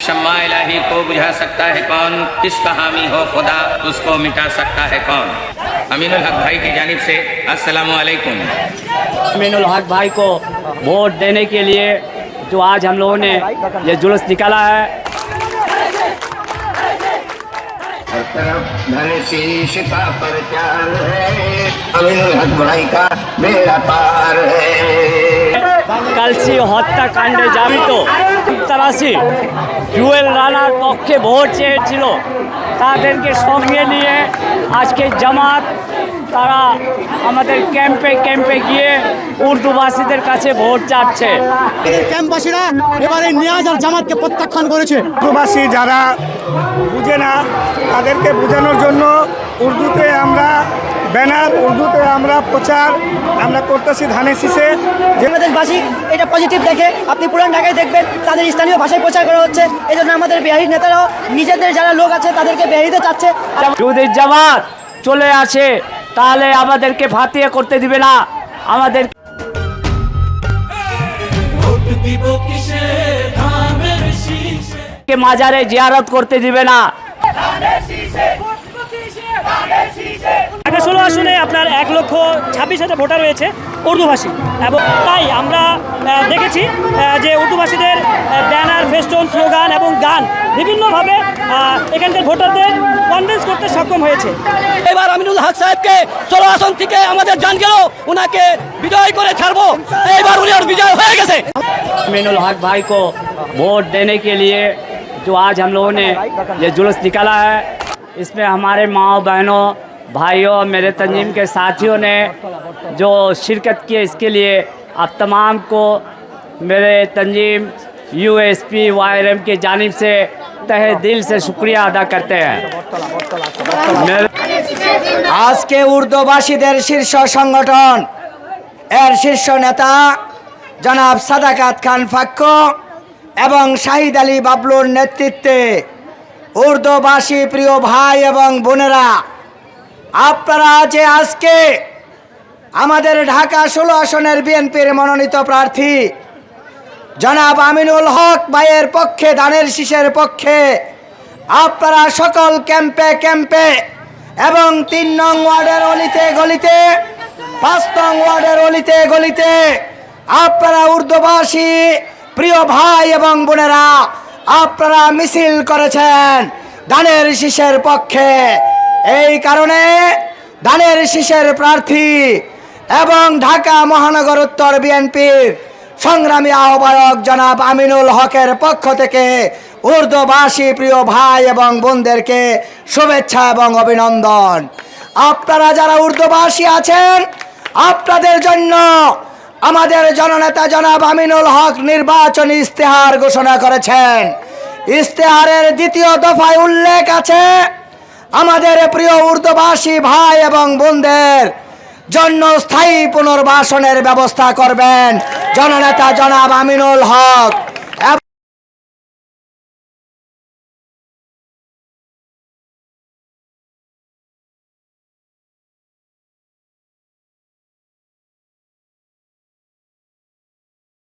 शम्मा इलाही को बुझा सकता है कौन, किसका हामी हो खुदा उसको मिटा सकता है कौन। अमीनुल हक भाई की जानिब से अस्सलामु अलैकुम। अमीनुल हक भाई को वोट देने के लिए जो आज हम लोगों ने ये जुलूस निकाला है, का प्रचार है, अमीनुल हक भाई का बेड़ा पार है। কালসি হত্যাকাণ্ডে জামিত সন্ত্রাসী জুয়েল রানার পক্ষে ভোট চেয়েছিল, তাদেরকে সঙ্গে নিয়ে আজকে জামাত তারা আমাদের ক্যাম্পে ক্যাম্পে গিয়ে উর্দুভাষীদের কাছে ভোট চাচ্ছে। ক্যাম্পবাসীরা এবারে নিয়াজ আর জামাতকে প্রত্যাখ্যান করেছে। উর্দুভাষী যারা বুঝে না তাদেরকে বোঝানোর জন্য উর্দুতে আমরা ব্যানার, উর্দুতে আমরা প্রচার আমরা করতেছি ধানের শীষে। বাংলাদেশবাসী এটা পজিটিভ দেখে আপনি পুরান ঢাকায় দেখবেন তাদের স্থানীয় ভাষায় প্রচার করা হচ্ছে। এই জন্য আমাদের বিহারি নেতারাও নিজেদের যারা লোক আছে তাদেরকে বিহারিতে চাচ্ছে। যদি জামাত চলে আসে তাহলে আমাদেরকে ফাতিয়ে করতে দিবে না, আমাদের মাজারে জিয়ারত করতে দিবে না। ঢাকা 16 আসনে আপনার 1,26,000 ভোটার রয়েছে উর্দুভাষী, এবং তাই আমরা দেখেছি যে উর্দুভাষীদের ব্যানার, ফেস্টুন, স্লোগান এবং গান বিভিন্নভাবে এখানকার ভোটারদের কনভিন্স করতে সক্ষম হয়েছে। এবার আমিনুল হক সাহেবকে 16 আসন থেকে আমাদের জান গেল, উনাকে বিজয় করে ছাড়বো। এবার উনি বিজয় হয়ে গেছে। अमीनुल हक भाई को वोट देने के लिए जो आज हम लोगों ने ये जुलूस निकाला है, इसमें हमारे माँ बहनों, भाइयों, मेरे तंजीम के साथियों ने जो शिरकत की, इसके लिए आप तमाम को मेरे तंजीम USP YRM की जानिब से तहे दिल से शुक्रिया अदा करते हैं। আজকে উর্দুভাষীদের শীর্ষ সংগঠন এর শীর্ষ নেতা জনাব সাদাকাত খান ফাক্কো এবং শাহিদ আলী বাবলুর নেতৃত্বে উর্দুভাষী প্রিয় ভাই এবং বোনেরা, আপনারা যে আজকে আমাদের ঢাকা 16 আসনের বিএনপির মনোনীত প্রার্থী জনাব আমিনুল হক ভাইয়ের পক্ষে, ধানের শীষের পক্ষে আপনারা সকল ক্যাম্পে ক্যাম্পে এবং 3 নং ওয়ার্ডের অলিতে গলিতে, 5 নং ওয়ার্ডের অলিতে গলিতে আপনারা উর্দুভাষী প্রিয় ভাই এবং বোনেরা আপনারা মিছিল করেছেন ধানের শীষের পক্ষে। এই কারণে ধানের শীষের প্রার্থী এবং ঢাকা মহানগর উত্তর বিএনপির সংগ্রামী আহ্বায়ক জনাব আমিনুল হকের পক্ষ থেকে উর্দুভাষী প্রিয় ভাই এবং বোনদেরকে শুভেচ্ছা এবং অভিনন্দন। আপনারা যারা উর্দুভাষী আছেন, আপনাদের জন্য আমাদের জননেতা জনাব আমিনুল হক নির্বাচনী ইস্তেহার ঘোষণা করেছেন। ইস্তেহারের 2য় দফায় উল্লেখ আছে আমাদের প্রিয় উর্দুভাষী ভাই এবং বোনদের জন্য স্থায়ী পুনর্বাসনের ব্যবস্থা করবেন জননেতা জনাব আমিনুল হক।